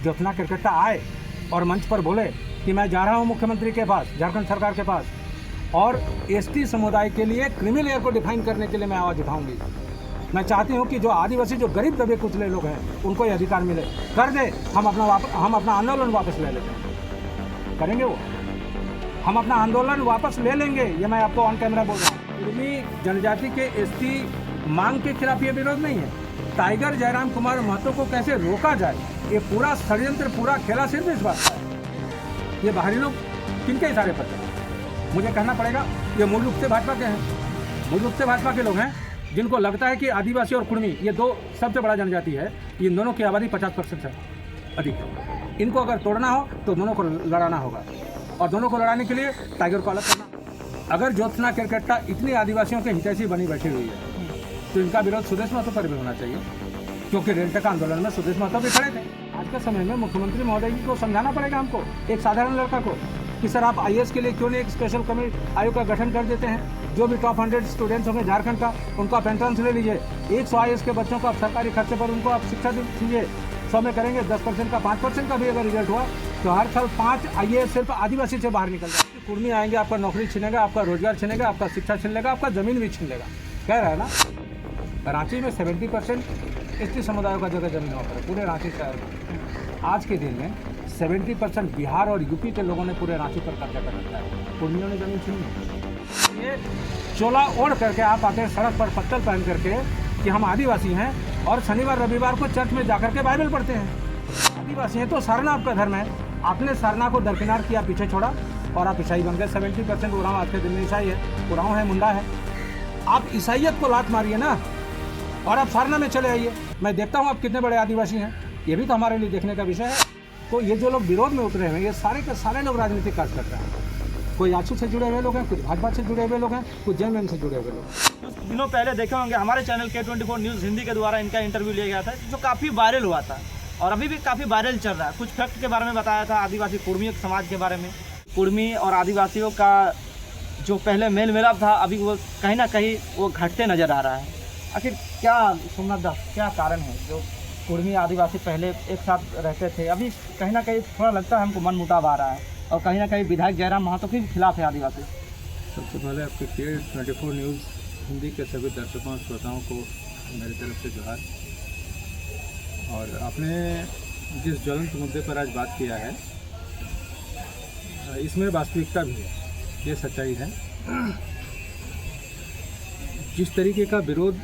ज्योत्सना केरकेट्टा आए और मंच पर बोले कि मैं जा रहा हूँ मुख्यमंत्री के पास, झारखंड सरकार के पास, और एसटी समुदाय के लिए क्रिमिनल लेयर को डिफाइन करने के लिए मैं आवाज़ उठाऊंगी। मैं चाहती हूँ कि जो आदिवासी, जो गरीब दबे कुचले लोग हैं, उनको ये अधिकार मिले। कर दे, हम अपना आंदोलन वापस ले लेते हैं। करेंगे वो, हम अपना आंदोलन वापस ले लेंगे, ये मैं आपको ऑन कैमरा बोल रहा हूँ। कुर्मी जनजाति के एसटी मांग के खिलाफ ये विरोध नहीं है। टाइगर जयराम कुमार महतो को कैसे रोका जाए, ये पूरा षड्यंत्र, पूरा खेला सिर्फ इस बात का है। ये बाहरी लोग किनके इशारे पर थे, मुझे कहना पड़ेगा, ये मूल रूप से भाजपा के हैं, मूल रूप से भाजपा के लोग हैं, जिनको लगता है कि आदिवासी और कुर्मी ये दो सबसे बड़ा जनजाति है, इन दोनों की आबादी 50% से अधिक है। इनको अगर तोड़ना हो तो दोनों को लड़ाना होगा, और दोनों को लड़ाने के लिए टाइगर को अलग करना। अगर ज्योत्सना केरकेट्टा इतनी आदिवासियों के हितैषी बनी बैठी हुई है तो इनका विरोध सुदेश महतो पर भी होना चाहिए, क्योंकि रेल टेका आंदोलन में सुदेश महतो भी खड़े थे। आज के समय में मुख्यमंत्री महोदय जी को समझाना पड़ेगा हमको, एक साधारण लड़का को, कि सर आप आईएएस के लिए क्यों नहीं एक स्पेशल कमेटी आयोग का गठन कर देते हैं। जो भी टॉप 100 स्टूडेंट्स होंगे झारखंड का, उनको आप एंट्रेंस ले लीजिए। 100 आईएएस के बच्चों को आप सरकारी खर्चे पर उनको आप शिक्षा दीजिए। 100 में करेंगे 10% का, 5% का भी अगर रिजल्ट हुआ तो हर साल 5 आईएएस सिर्फ आदिवासी से बाहर निकल जाए। कुर्मी आएंगे, आपका नौकरी छीनेगा, आपका रोजगार छीनेगा, आपका शिक्षा छीन लेगा, आपका जमीन भी छीन लेगा। कह रहा है ना, रांची में 70% एसटी समुदाय का जगह जमीन वहाँ पर, पूरे रांची शहर में। आज के दिन में 70% बिहार और यूपी के लोगों ने पूरे रांची पर कब्जा कर रखा है। कुर्मियों ने जमीन छीनी। ये चोला ओढ़ करके आप आते हैं सड़क पर, पत्तल पहन करके कि हम आदिवासी हैं, और शनिवार रविवार को चर्च में जाकर के बाइबल पढ़ते हैं। आदिवासी हैं तो सरना आपका धर्म है, आपने सरना को दरकिनार किया, पीछे छोड़ा, और आप ईसाई बन गए। 70% उरांव आज के दिन में ईसाई है, उरांव है, मुंडा है। आप ईसाइयत को लात मारिए ना, और आप सारना में चले आइए। मैं देखता हूँ आप कितने बड़े आदिवासी हैं, ये भी तो हमारे लिए देखने का विषय है। तो ये जो लोग विरोध में उतरे हैं, ये सारे के सारे लोग राजनीतिक कार्य कर रहे हैं। कोई आजसू से जुड़े हुए लोग हैं, कुछ भाजपा से जुड़े हुए लोग हैं, कुछ जेएमएम से जुड़े हुए लोग। कुछ दिनों पहले देखे होंगे हमारे चैनल K24 न्यूज़ हिंदी के द्वारा इनका इंटरव्यू लिया गया था, जो काफ़ी वायरल हुआ था और अभी भी काफ़ी वायरल चल रहा है। कुछ फैक्ट के बारे में बताया था, आदिवासी कुर्मी समाज के बारे में। कुर्मी और आदिवासियों का जो पहले मेल मिलाप था, अभी वो कहीं ना कहीं वो घटते नज़र आ रहा है। आखिर क्या सोमनाथ दास, क्या कारण है जो कुर्मी आदिवासी पहले एक साथ रहते थे, अभी कहीं ना कहीं थोड़ा लगता है हमको मन मुटाव आ रहा है, और कहीं ना कहीं विधायक जयराम महतो के खिलाफ है आदिवासी? सबसे पहले आपके K24 न्यूज़ हिंदी के सभी दर्शकों और श्रोताओं को मेरी तरफ से जोहार। और आपने जिस ज्वलंत मुद्दे पर आज बात किया है, इसमें वास्तविकता भी है, ये सच्चाई है। जिस तरीके का विरोध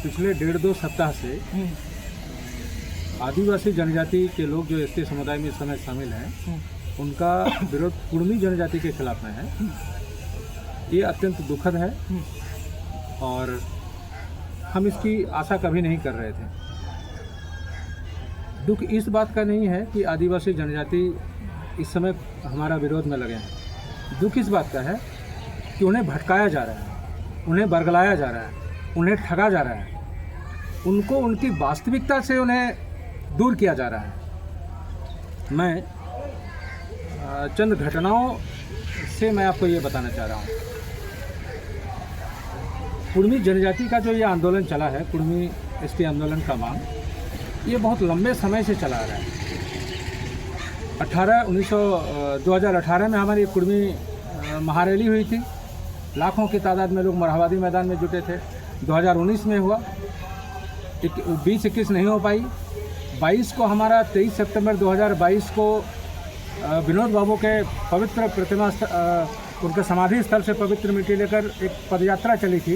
पिछले 1.5-2 सप्ताह से आदिवासी जनजाति के लोग जो एसटी समुदाय में इस समय शामिल हैं, उनका विरोध कुर्मी जनजाति के खिलाफ में है, ये अत्यंत दुखद है। और हम इसकी आशा कभी नहीं कर रहे थे। दुख इस बात का नहीं है कि आदिवासी जनजाति इस समय हमारा विरोध में लगे हैं। दुख इस बात का है कि उन्हें भटकाया जा रहा है, उन्हें बरगलाया जा रहा है, उन्हें ठगा जा रहा है, उनको उनकी वास्तविकता से उन्हें दूर किया जा रहा है। मैं चंद घटनाओं से मैं आपको ये बताना चाह रहा हूँ। कुर्मी जनजाति का जो ये आंदोलन चला है, कुर्मी एसटी आंदोलन का मांग, ये बहुत लंबे समय से चला आ रहा है। 2018 में हमारी कुर्मी महारैली हुई थी, लाखों की तादाद में लोग मोरहाबादी मैदान में जुटे थे। 2019 में हुआ, 20-21 नहीं हो पाई। 22 को हमारा 23 सितंबर 2022 को विनोद बाबू के पवित्र प्रतिमा उनके समाधि स्थल से पवित्र मिट्टी लेकर एक पदयात्रा चली थी,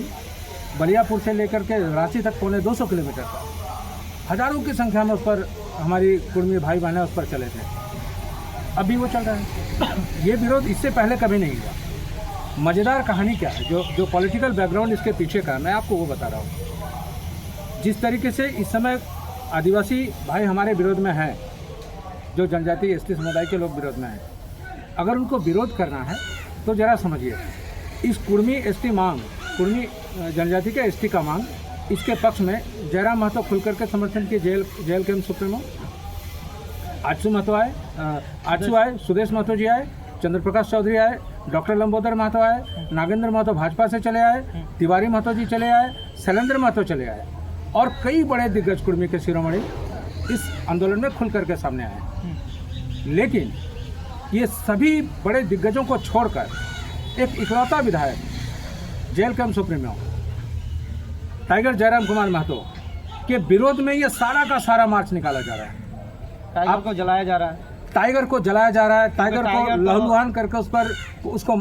बलियापुर से लेकर के रांची तक 250 किलोमीटर का। हजारों की संख्या में उस पर हमारी कुर्मी भाई बहनें उस पर चले थे। अभी वो चल रहा है। ये विरोध इससे पहले कभी नहीं हुआ। मज़ेदार कहानी क्या है, जो पॉलिटिकल बैकग्राउंड इसके पीछे का, मैं आपको वो बता रहा हूँ। जिस तरीके से इस समय आदिवासी भाई हमारे विरोध में हैं, जो जनजाति एसटी समुदाय के लोग विरोध में हैं, अगर उनको विरोध करना है तो ज़रा समझिए, इस कुर्मी एसटी मांग, कुर्मी जनजाति के एसटी का मांग, इसके पक्ष में जयराम महतो खुल करके समर्थन किए। जेल के सुप्रीमो आजसू आए, सुदेश महतो जी आए, चंद्र प्रकाश चौधरी आए, डॉक्टर लंबोदर महतो आए, नागेंद्र महतो भाजपा से चले आए, तिवारी महतो जी चले आए, शैलेंद्र महतो चले आए, और कई बड़े दिग्गज कुर्मी के शिरोमणि इस आंदोलन में खुल करके सामने आए। लेकिन ये सभी बड़े दिग्गजों को छोड़कर एक इकलौता विधायक jail camp supremo tiger Jairam Kumar Mahato के विरोध में ये सारा का सारा मार्च निकाला जा रहा है। टाइगर को जलाया जा रहा है, टाइगर को जलाया जा रहा है, टाइगर को लहूलुहान करके उस पर उसको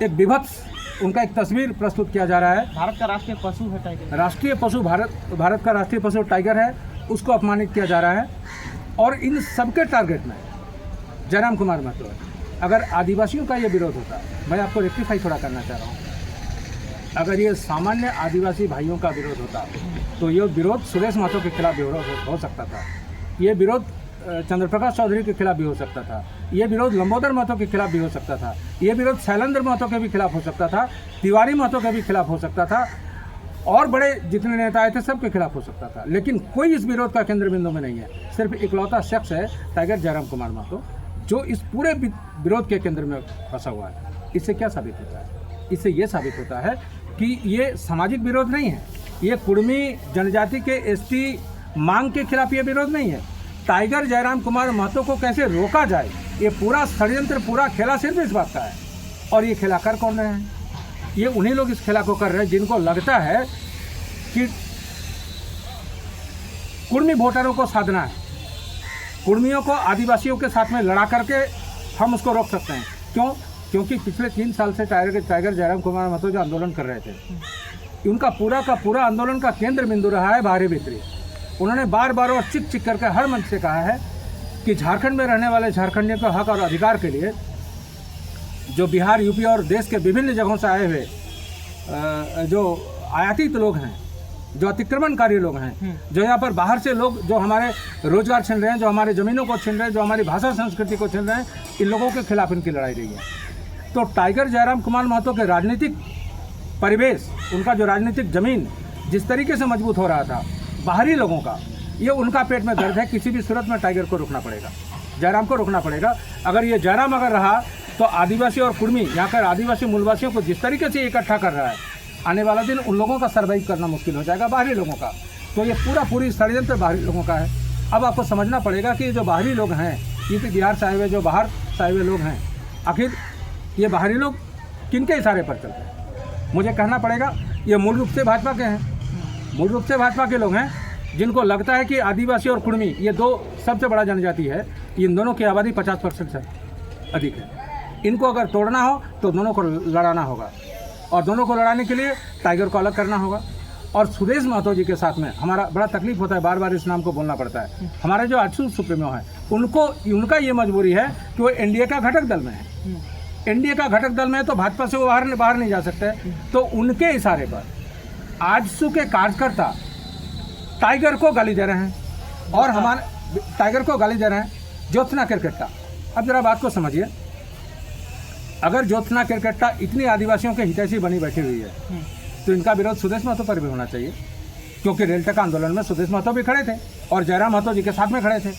एक विभत्स उनका एक तस्वीर प्रस्तुत किया जा रहा है। भारत का राष्ट्रीय पशु है टाइगर, राष्ट्रीय पशु भारत का राष्ट्रीय पशु टाइगर है, उसको अपमानित किया जा रहा है। और इन सबके टारगेट में जयराम कुमार महतो है। अगर आदिवासियों का ये विरोध होता, मैं आपको रेक्टिफाई थोड़ा करना चाह रहा हूँ, अगर ये सामान्य आदिवासी भाइयों का विरोध होता तो ये विरोध सुरेश महतो के खिलाफ भी हो सकता था, ये विरोध चंद्रप्रकाश चौधरी के खिलाफ भी हो सकता था, ये विरोध लंबोदर महतो के खिलाफ भी हो सकता था, ये विरोध शैलेंद्र महतो के भी खिलाफ हो सकता था, तिवारी महतो के भी खिलाफ हो सकता था, और बड़े जितने नेता आए थे सबके खिलाफ हो सकता था। लेकिन कोई इस विरोध का केंद्र बिंदु में नहीं है। सिर्फ इकलौता शख्स है टाइगर जयराम कुमार महतो जो इस पूरे विरोध के केंद्र में फंसा हुआ है। इससे क्या साबित होता है? इससे ये साबित होता है कि ये सामाजिक विरोध नहीं है, ये कुर्मी जनजाति के एसटी मांग के खिलाफ ये विरोध नहीं है। टाइगर जयराम कुमार महतो को कैसे रोका जाए, ये पूरा षड्यंत्र, पूरा खेला सिर्फ इस बात का है। और ये खेला कर कौन रहे हैं? ये उन्हीं लोग इस खेला को कर रहे हैं जिनको लगता है कि कुर्मी वोटरों को साधना है, कुर्मियों को आदिवासियों के साथ में लड़ा करके हम उसको रोक सकते हैं। क्यों? क्योंकि पिछले 3 साल से टाइगर जयराम कुमार महतो जो आंदोलन कर रहे थे, उनका पूरा का पूरा आंदोलन का केंद्र बिंदु रहा है बाहरी भीतरी। उन्होंने बार बार और चिक चिक करके हर मंच से कहा है कि झारखंड में रहने वाले झारखंडियों के हक और अधिकार के लिए जो बिहार, यूपी और देश के विभिन्न जगहों से आए हुए जो आयातित लोग हैं, जो अतिक्रमणकारी लोग हैं, जो यहाँ पर बाहर से लोग जो हमारे रोजगार छीन रहे हैं, जो हमारे ज़मीनों को छीन रहे हैं, जो हमारी भाषा संस्कृति को छीन रहे हैं, इन लोगों के खिलाफ इनकी लड़ाई रही है। तो टाइगर जयराम कुमार महतो के राजनीतिक परिवेश, उनका जो राजनीतिक जमीन जिस तरीके से मजबूत हो रहा था बाहरी लोगों का, ये उनका पेट में दर्द है। किसी भी सूरत में टाइगर को रोकना पड़ेगा, जयराम को रोकना पड़ेगा। अगर ये जयराम अगर रहा तो आदिवासी और कुर्मी, यहाँ कर आदिवासी मूलवासियों को जिस तरीके से इकट्ठा कर रहा है, आने वाला दिन उन लोगों का सर्वाइव करना मुश्किल हो जाएगा, बाहरी लोगों का। तो ये पूरी षड्यंत्र बाहरी लोगों का है। अब आपको समझना पड़ेगा कि जो बाहरी लोग हैं, यूपी बिहार से आए हुए जो बाहर से आए हुए लोग हैं, आखिर ये बाहरी लोग किनके इशारे पर चलते हैं? मुझे कहना पड़ेगा ये मूल रूप से भाजपा के हैं, मूल रूप से भाजपा के लोग हैं जिनको लगता है कि आदिवासी और कुर्मी ये दो सबसे बड़ा जनजाति है, इन दोनों की आबादी 50% से अधिक है। इनको अगर तोड़ना हो तो दोनों को लड़ाना होगा, और दोनों को लड़ाने के लिए टाइगर को अलग करना होगा। और सुरेश महतो जी के साथ में हमारा बड़ा तकलीफ होता है, बार बार इस नाम को बोलना पड़ता है। हमारे जो आजसू सुप्रीमो है उनका ये मजबूरी है कि वो एनडीए का घटक दल में है। एनडीए का घटक दल में है तो भाजपा से वो बाहर नहीं जा सकते। तो उनके इशारे पर आजसू के कार्यकर्ता टाइगर को गाली दे रहे हैं, और हमारे टाइगर को गाली दे रहे हैं। ज्योत्सना केरकेट्टा, अब जरा बात को समझिए, अगर ज्योत्सना केरकेट्टा इतनी आदिवासियों के हितैषी बनी बैठी हुई है तो इनका विरोध सुदेश महतो पर भी होना चाहिए, क्योंकि रेलटेका आंदोलन में सुदेश महतो भी खड़े थे और जयराम महतो जी के साथ में खड़े थे।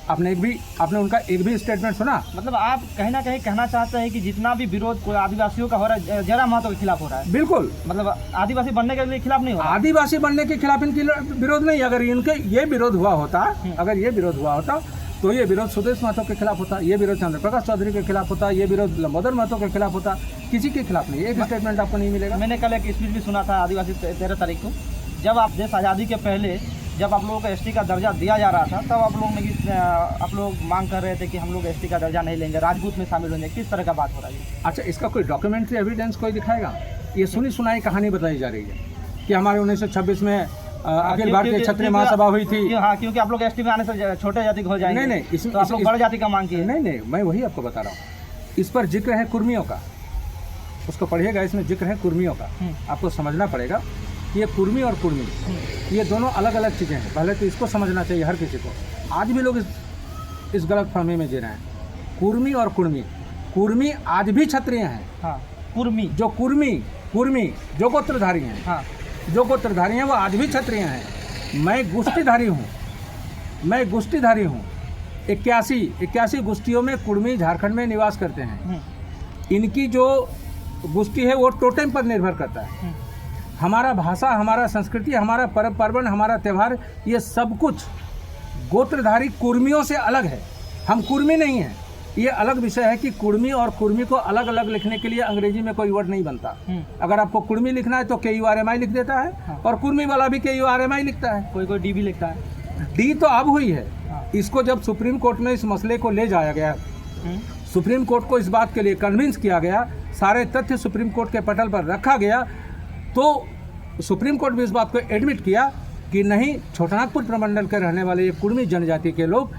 आपने उनका एक भी स्टेटमेंट सुना? मतलब आप कहीं ना कहीं कहना चाहते हैं कि जितना भी विरोध कोई आदिवासियों का हो रहा है, जयराम महतो के खिलाफ हो रहा है? बिल्कुल, मतलब आदिवासी बनने के लिए खिलाफ नहीं हो रहा। आदिवासी बनने के खिलाफ इनकी विरोध नहीं। अगर इनके ये विरोध हुआ होता तो ये विरोध सुदेश महतो के खिलाफ होता, ये विरोध चंद्रप्रकाश चौधरी के खिलाफ होता, ये विरोध लंबोदर महतो के खिलाफ होता, किसी के खिलाफ नहीं। एक स्टेटमेंट आपको नहीं मिलेगा। मैंने कल एक स्पीच भी सुना था आदिवासी 13 तारीख को, जब आप देश आज़ादी के पहले जब आप लोगों को एसटी का दर्जा दिया जा रहा था, तब आप लोग मांग कर रहे थे कि हम लोग एसटी का दर्जा नहीं लेंगे, राजपूत में शामिल होंगे। किस तरह का बात हो रहा है? अच्छा, इसका कोई डॉक्यूमेंट्री एविडेंस कोई दिखाएगा? ये सुनी सुनाई कहानी बताई जा रही है कि हमारे 1926 में अखिल भारतीय क्षत्रिय महासभा हुई थी। हाँ, क्योंकि आप लोग एसटी में आने से छोटे जाति हो जाएंगे। नहीं, इसमें आप लोग बड़े जाति का मांग किए। नहीं, मैं वही आपको बता रहा हूँ। इस पर जिक्र है कुर्मियों का, उसको पढ़िएगा, इसमें जिक्र है कुर्मियों का। आपको समझना पड़ेगा ये कुर्मी और कुर्मी ये दोनों अलग अलग चीज़ें हैं। पहले तो इसको समझना चाहिए हर किसी को। आज भी लोग इस गलत फहमी में जी रहे हैं। कुर्मी और कुर्मी आज भी क्षत्रिय हैं। हाँ, कुर्मी जो गोत्रधारी हैं, हाँ, जो गोत्रधारी हैं वो आज भी क्षत्रिय हैं। मैं गुष्टीधारी हूँ। 81 गुष्टियों में कुर्मी झारखंड में निवास करते हैं। इनकी जो गुष्टी है वो टोटेम पर निर्भर करता है। हमारा भाषा, हमारा संस्कृति, हमारा पर्व पर्वण, हमारा त्यौहार, ये सब कुछ गोत्रधारी कुर्मियों से अलग है, हम कुर्मी नहीं हैं। ये अलग विषय है कि कुर्मी और कुर्मी को अलग अलग लिखने के लिए अंग्रेजी में कोई वर्ड नहीं बनता। अगर आपको कुर्मी लिखना है तो KURMI लिख देता है। हाँ। और कुर्मी वाला भी KURMI लिखता है, कोई कोई डी भी लिखता है। डी तो अब हुई है। हाँ। इसको जब सुप्रीम कोर्ट में इस मसले को ले जाया गया, सुप्रीम कोर्ट को इस बात के लिए कन्विंस किया गया, सारे तथ्य सुप्रीम कोर्ट के पटल पर रखा गया, तो सुप्रीम कोर्ट भी इस बात को एडमिट किया कि नहीं, छोटानागपुर प्रमंडल के रहने वाले ये कुर्मी जनजाति के लोग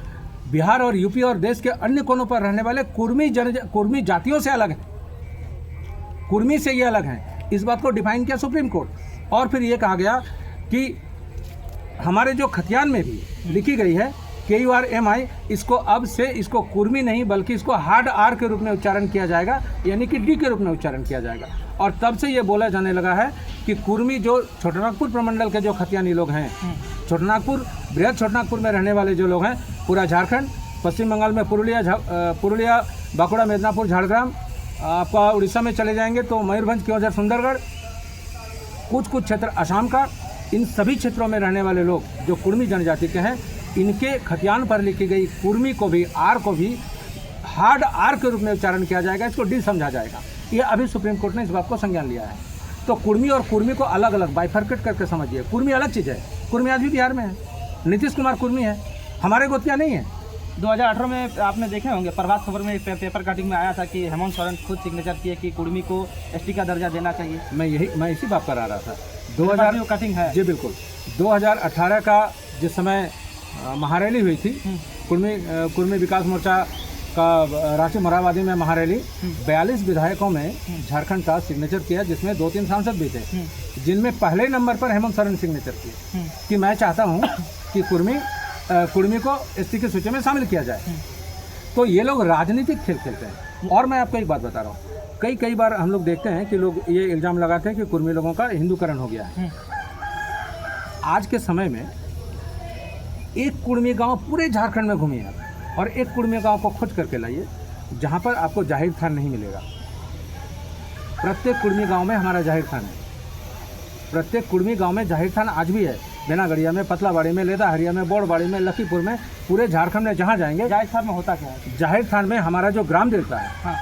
बिहार और यूपी और देश के अन्य कोनों पर रहने वाले कुर्मी जातियों से अलग हैं, कुर्मी से ये अलग हैं। इस बात को डिफाइन किया सुप्रीम कोर्ट। और फिर ये कहा गया कि हमारे जो खतियान में भी लिखी गई है KURMI, इसको अब से इसको कुर्मी नहीं बल्कि इसको हार्ड आर के रूप में उच्चारण किया जाएगा, यानी कि डी के रूप में उच्चारण किया जाएगा। और तब से ये बोला जाने लगा है कि कुर्मी जो छोटानागपुर प्रमंडल के जो खतियानी लोग हैं, छोटानागपुर, बृहद छोटानागपुर में रहने वाले जो लोग हैं, पूरा झारखंड, पश्चिम बंगाल में पुरुलिया, बांकुड़ा, मिदनापुर, झाड़ग्राम, आपका उड़ीसा में चले जाएंगे तो मयूरभंज, केवंझर, सुंदरगढ़, कुछ क्षेत्र असम का, इन सभी क्षेत्रों में रहने वाले लोग जो कुर्मी जनजाति के हैं, इनके खतियान पर लिखी गई कुर्मी को भी, आर को भी हार्ड आर के रूप में उच्चारण किया जाएगा, इसको डी समझा जाएगा। ये अभी सुप्रीम कोर्ट ने इस बात को संज्ञान लिया है। तो कुर्मी और कुर्मी को अलग अलग बाइफर्केट करके समझिए। कुर्मी अलग चीज़ है, कुर्मी आज भी बिहार में है, नीतीश कुमार कुर्मी है, हमारे गोतिया नहीं है। 2018 में आपने देखे होंगे, प्रभात खबर में पेपर कटिंग में आया था कि हेमंत सोरेन खुद सिग्नेचर किए कि कुर्मी को ST का दर्जा देना चाहिए। मैं इसी बात पर आ रहा था। 2000 कटिंग है जी, बिल्कुल। 2018 का जिस समय महारैली हुई थी, कुर्मी विकास मोर्चा का रांची मोरहाबादी में महारैली, 42 विधायकों में झारखंड का सिग्नेचर किया, जिसमें 2-3 सांसद भी थे, जिनमें पहले नंबर पर हेमंत सोरेन सिग्नेचर किए कि मैं चाहता हूं कि कुर्मी को ST की सूची में शामिल किया जाए। तो ये लोग राजनीतिक खेल खेलते हैं। और मैं आपको एक बात बता रहा हूँ, कई बार हम लोग देखते हैं कि लोग ये इल्ज़ाम लगाते हैं कि कुर्मी लोगों का हिंदूकरण हो गया है। आज के समय में एक कुर्मी गांव पूरे झारखंड में घूमिए आप, और एक कुर्मी गांव को खोज करके लाइए जहां पर आपको जाहिर थान नहीं मिलेगा। प्रत्येक कुर्मी गांव में हमारा जाहिर थान है, प्रत्येक कुर्मी गांव में जाहिर थान आज भी है। बेनागढ़िया में, पतलाबाड़ी में, लेदाहरिया में, बोड़बाड़ी में, लखीपुर में, पूरे झारखंड में जहाँ जाएंगे, जाहिर थान में होता क्या है? जाहिर थान में हमारा जो ग्राम देवता है, हाँ।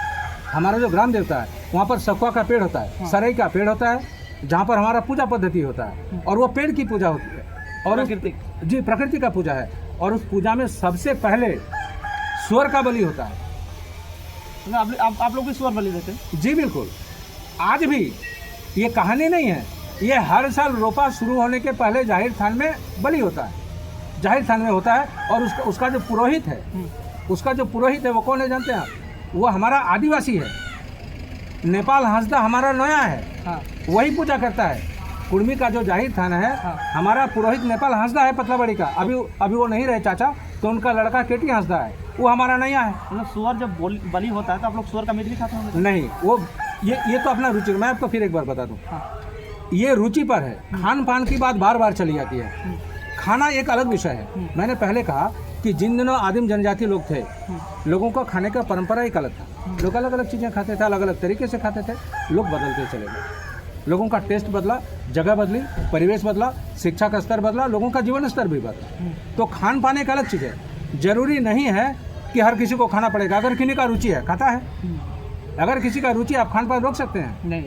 हमारा जो ग्राम देवता है, वहाँ पर सकुआ का पेड़ होता है, सरई का पेड़ होता है, जहाँ पर हमारा पूजा पद्धति होता है, और वो पेड़ की पूजा होती है, और प्रकृति का पूजा है। और उस पूजा में सबसे पहले सुअर का बलि होता है। आप लोग भी सुअर बलि देते हैं? जी बिल्कुल। आज भी ये कहानी नहीं है, ये हर साल रोपा शुरू होने के पहले जाहिर थान में बलि होता है, जाहिर थान में होता है। और उसका जो पुरोहित है, वो कौन है जानते हैं आप? वो हमारा आदिवासी है, नेपाल हंसदा हमारा नया है। हाँ। वही पूजा करता है। कुर्मी का जो जाहिर थान है, हाँ। हमारा पुरोहित नेपाल हंसदा है, पतलाबाड़ी का। अभी वो नहीं रहे चाचा, तो उनका लड़का केटी हंसदा है, वो हमारा नया है। मतलब सुअर जब बलि होता है तो आप लोग सुअर का मीट भी खाते होंगे? नहीं, वो ये तो अपना रुचि। मैं आपको फिर एक बार बता दूँ, ये रुचि पर है। खान पान की बात बार बार चली जाती है, खाना एक अलग विषय है। मैंने पहले कहा कि जिन दिनों आदिम जनजाति लोग थे, लोगों का खाने का परंपरा एक अलग था। लोग अलग अलग चीज़ें खाते थे, अलग अलग तरीके से खाते थे। लोग बदलते चले गए, लोगों का टेस्ट बदला, जगह बदली, परिवेश बदला, शिक्षा का स्तर बदला, लोगों का जीवन स्तर भी बदला। तो खान पान एक अलग चीज़ है। जरूरी नहीं है कि हर किसी को खाना पड़ेगा। अगर किसी का रुचि है, खाता है। अगर किसी का रुचि, आप खान पान रोक सकते हैं? नहीं,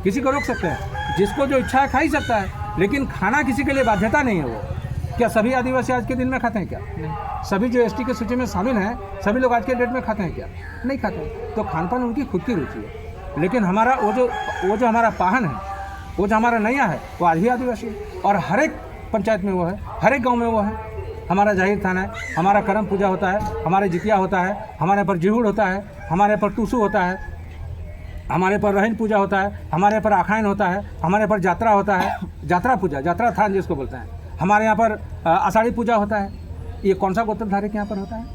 किसी को रोक सकते हैं। जिसको जो इच्छा है खा ही सकता है, लेकिन खाना किसी के लिए बाध्यता नहीं है। वो क्या सभी आदिवासी आज के दिन में खाते हैं क्या? नहीं। सभी जो ST की सूची में शामिल हैं, सभी लोग आज के डेट में खाते हैं क्या? नहीं खाते हैं। तो खान पान उनकी खुद की रुचि है। लेकिन हमारा वो जो हमारा पाहन है, वो जो हमारा नैया है, वो आज भी आदिवासी है। और हर एक पंचायत में वो है, हर एक गाँव में वो है। हमारा जाहिर थान है, हमारा करम पूजा होता है, हमारे जितिया होता है, हमारे पर जिहुड़ होता है, हमारे पर टूसू होता है, हमारे पर रहन पूजा होता है, हमारे पर आखाइन होता है, हमारे पर यात्रा होता है, यात्रा पूजा, यात्रा थान जिसको बोलते हैं। हमारे यहाँ पर आषाढ़ी पूजा होता है। ये कौन सा गोत्रधारी के यहाँ पर होता है?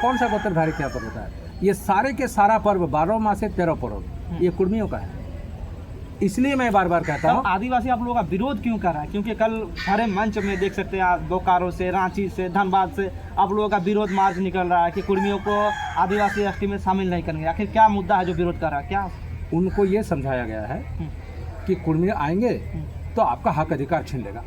कौन सा गोत्रधारी के यहाँ पर होता है? ये सारे के सारा पर्व 12 माह से 13 पर्व ये कुर्मियों का है। इसलिए मैं बार बार कहता हूँ, आदिवासी आप लोगों का विरोध क्यों कर रहा है? क्योंकि कल सारे मंच में देख सकते हैं आप, बोकारो से, रांची से, धनबाद से आप लोगों का विरोध मार्च निकल रहा है कि कुर्मियों को आदिवासी ST में शामिल नहीं करेंगे। आखिर क्या मुद्दा है जो विरोध कर रहा है? क्या उनको ये समझाया गया है कि कुर्मी आएंगे तो आपका हक अधिकार छीन लेगा।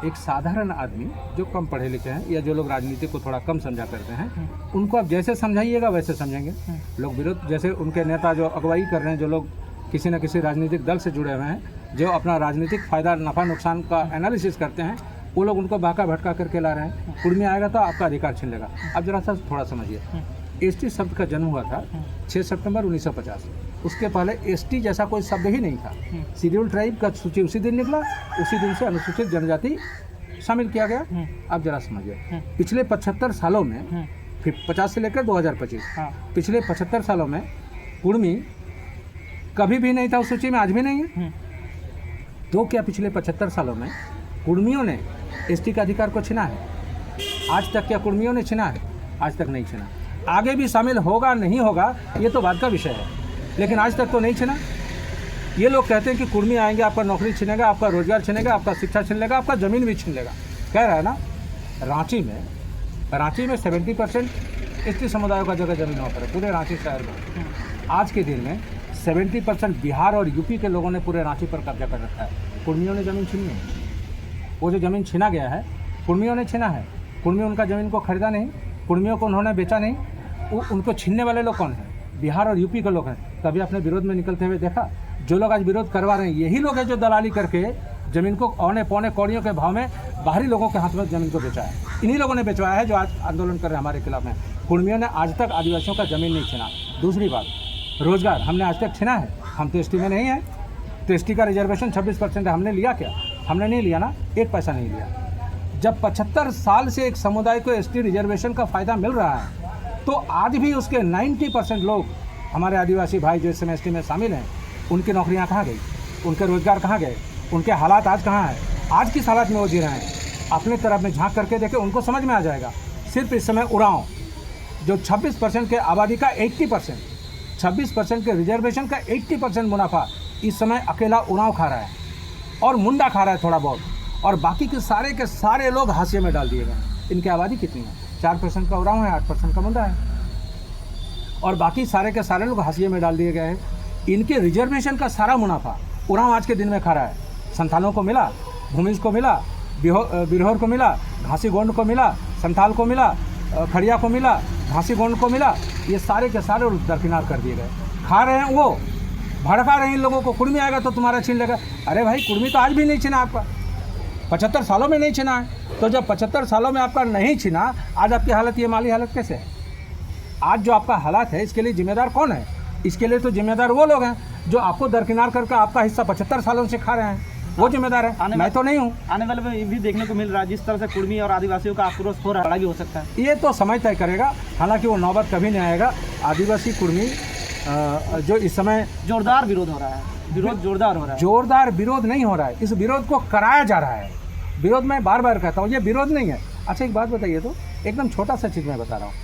एक साधारण आदमी जो कम पढ़े लिखे हैं या जो लोग राजनीति को थोड़ा कम समझा करते हैं, उनको आप जैसे समझाइएगा वैसे समझेंगे। लोग विरोध, जैसे उनके नेता जो अगुवाई कर रहे हैं, जो लोग किसी न किसी राजनीतिक दल से जुड़े हुए हैं, जो अपना राजनीतिक फायदा नफा नुकसान का एनालिसिस करते हैं, वो लोग उनको बाका भटका करके ला रहे हैं। कुर्मी आएगा तो आपका अधिकार छीन लेगा। अब जरा सा थोड़ा समझिए, एसटी शब्द का जन्म हुआ था 6 सितंबर 1950। उसके पहले एसटी जैसा कोई शब्द ही नहीं था। शेड्यूल ट्राइब का सूची उसी दिन निकला, उसी दिन से अनुसूचित जनजाति शामिल किया गया। अब जरा समझिए, पिछले 75 सालों में, फिर 50 से लेकर 2025, पिछले 75 सालों में कुर्मी कभी भी नहीं था उस सूची में, आज भी नहीं है। तो क्या पिछले 75 सालों में कुर्मियों ने एसटी का अधिकार को छीना है? आज तक क्या कुर्मियों ने छीना है? आज तक नहीं छीना। आगे भी शामिल होगा नहीं होगा ये तो बात का विषय है, लेकिन आज तक तो नहीं छीना। ये लोग कहते हैं कि कुर्मी आएंगे, आपका नौकरी छीनेगा, आपका रोजगार छीनेगा, आपका शिक्षा छीन लेगा, आपका ज़मीन भी छीन लेगा। कह रहा है ना, रांची में 70% एसटी समुदाय का जगह जमीन वहाँ पर है, पूरे रांची शहर में। आज के दिन में 70% बिहार और यूपी के लोगों ने पूरे रांची पर कब्जा कर रखा है। कुर्मियों ने ज़मीन छीनी है। वो जो ज़मीन छीना गया है, कुर्मियों ने छीना है। कुर्मी उनका ज़मीन को खरीदा नहीं, कुर्मियों को उन्होंने बेचा नहीं। उनको छीनने वाले लोग कौन हैं? बिहार और यूपी के लोग हैं। कभी अपने विरोध में निकलते हुए देखा? जो लोग आज विरोध करवा रहे हैं यही लोग हैं जो दलाली करके ज़मीन को औने पौने कौड़ियों के भाव में बाहरी लोगों के हाथ में ज़मीन को बेचा है। इन्हीं लोगों ने बेचवाया है जो आज आंदोलन कर रहे हैं हमारे खिलाफ में। कुर्मियों ने आज तक आदिवासियों का ज़मीन नहीं छीना। दूसरी बात, रोजगार हमने आज तक छीना है? हम तो एसटी में नहीं है, तो एसटी का रिजर्वेशन 26% है। हमने लिया क्या? हमने नहीं लिया ना, एक पैसा नहीं लिया। जब 75 साल से एक समुदाय को एसटी रिजर्वेशन का फ़ायदा मिल रहा है, तो आज भी उसके 90% लोग हमारे आदिवासी भाई जो इस समय एसटी में शामिल हैं, उनकी नौकरियां कहाँ गई? उनके रोजगार कहाँ गए? उनके हालात आज कहाँ हैं? आज किस हालात में वो जी रहे हैं? अपने तरफ में झांक करके देखें, उनको समझ में आ जाएगा। सिर्फ इस समय उरांव जो 26% के आबादी का 80%, 26% के रिजर्वेशन का 80% मुनाफा इस समय अकेला उरांव खा रहा है, और मुंडा खा रहा है थोड़ा बहुत, और बाकी के सारे लोग हाशिए में डाल दिए गए। इनकी आबादी कितनी है? 4% का उरांव है, 8% का मुंडा है, और बाकी सारे के सारे लोग हाशिए में डाल दिए गए हैं। इनके रिजर्वेशन का सारा मुनाफा उरांव आज के दिन में खा रहा है। संथालों को मिला, भूमिज को मिला, बिरहोर को मिला, घासी गोंड को मिला, संथाल को मिला, खड़िया को मिला, घासी गोंड को मिला, ये सारे के सारे दरकिनार कर दिए गए। खा रहे हैं, वो भड़का रहे हैं इन लोगों को। कुर्मी आएगा तो तुम्हारा छीन लेगा। अरे भाई, कुर्मी तो आज भी नहीं छीना आपका, 75 सालों में नहीं छीना है। तो जब 75 सालों में आपका नहीं छीना, आज आपकी हालत, ये माली हालत कैसे है? आज जो आपका हालात है, इसके लिए जिम्मेदार कौन है? इसके लिए तो जिम्मेदार वो लोग हैं जो आपको दरकिनार करके आपका हिस्सा 75 सालों से खा रहे हैं, वो जिम्मेदार है, मैं तो नहीं हूँ। आने वाले में ये भी देखने को मिल रहा है, जिस तरह से कुर्मी और आदिवासियों का आक्रोश हो रहा है, बड़ा भी हो सकता है। ये तो समय तय करेगा, हालांकि वो नौबत कभी नहीं आएगा। आदिवासी कुर्मी जो इस समय जोरदार विरोध हो रहा है, विरोध जोरदार हो रहा है। जोरदार विरोध नहीं हो रहा है, इस विरोध को कराया जा रहा है। विरोध मैं बार बार कहता हूँ, ये विरोध नहीं है। अच्छा, एक बात बताइए तो, एकदम छोटा सा चीज़ मैं बता रहा हूँ।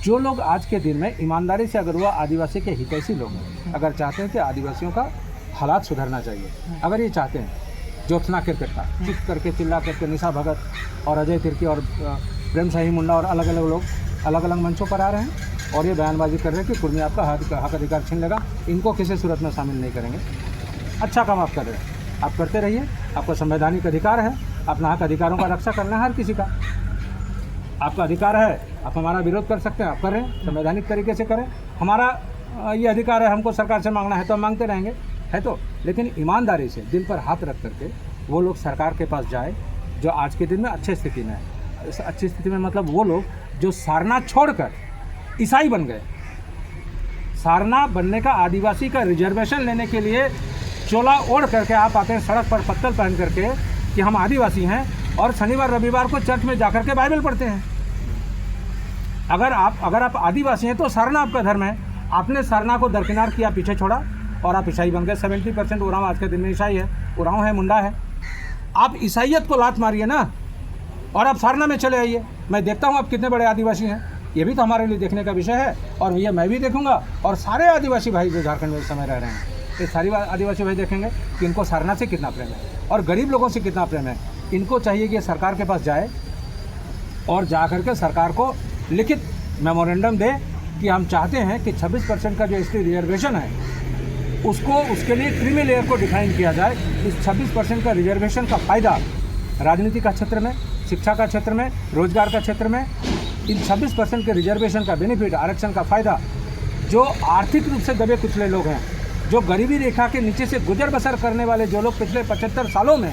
जो लोग आज के दिन में ईमानदारी से, अगर वो आदिवासी के हितैषी लोग हैं, अगर चाहते हैं कि आदिवासियों का हालात सुधरना चाहिए, अगर ये चाहते हैं, ज्योत्सना क्रिकेट का चित करके चिल्ला करके निशा भगत और अजय तिर्की और प्रेम शाही मुंडा और अलग अलग लोग अलग अलग मंचों पर आ रहे हैं और ये बयानबाजी कर रहे हैं कि कुर्मी आपका हक अधिकार छीन लेगा, इनको किसी सूरत में शामिल नहीं करेंगे। अच्छा काम आप कर रहे हैं, आप करते रहिए, आपका संवैधानिक अधिकार है, अपना हक अधिकारों का रक्षा करना है हर किसी का। आपका अधिकार है, आप हमारा विरोध कर सकते हैं, आप करें, संवैधानिक तरीके से करें। हमारा ये अधिकार है, हमको सरकार से मांगना है तो हम मांगते रहेंगे, है तो, लेकिन ईमानदारी से दिल पर हाथ रख करके वो लोग सरकार के पास जाए जो आज के दिन में अच्छी स्थिति में है। इस अच्छी स्थिति में मतलब वो लोग जो सारनाथ छोड़कर ईसाई बन गए। सारनाथ बनने का, आदिवासी का रिजर्वेशन लेने के लिए चोला ओढ़ करके आप आते हैं सड़क पर पत्तल पहन करके कि हम आदिवासी हैं, और शनिवार रविवार को चर्च में जाकर के बाइबल पढ़ते हैं। अगर आप आदिवासी हैं तो सारना आपका धर्म है। आपने सारना को दरकिनार किया, पीछे छोड़ा, और आप ईसाई बन गए। 70% उरांव आज के दिन में ईसाई है, उरांव है, मुंडा है। आप ईसाइयत को लात मारिए ना, और आप सारना में चले आइए। मैं देखता हूँ आप कितने बड़े आदिवासी हैं, ये भी तो हमारे लिए देखने का विषय है, और ये मैं भी देखूंगा, और सारे आदिवासी भाई जो झारखंड में इस समय रह रहे हैं, ये सारी आदिवासी भाई देखेंगे कि इनको सारना से कितना प्रेम है और गरीब लोगों से कितना प्रेम है। इनको चाहिए कि सरकार के पास जाए और जा करके सरकार को लिखित मेमोरेंडम दे कि हम चाहते हैं कि 26% का जो एसटी रिजर्वेशन है उसको उसके लिए क्रीमी लेयर को डिफाइन किया जाए। इस 26% का रिजर्वेशन का फ़ायदा राजनीति का क्षेत्र में, शिक्षा का क्षेत्र में, रोजगार का क्षेत्र में, इन 26% के रिजर्वेशन का बेनिफिट, आरक्षण का फ़ायदा जो आर्थिक रूप से दबे कुचले लोग हैं, जो गरीबी रेखा के नीचे से गुजर बसर करने वाले जो लोग पिछले 75 सालों में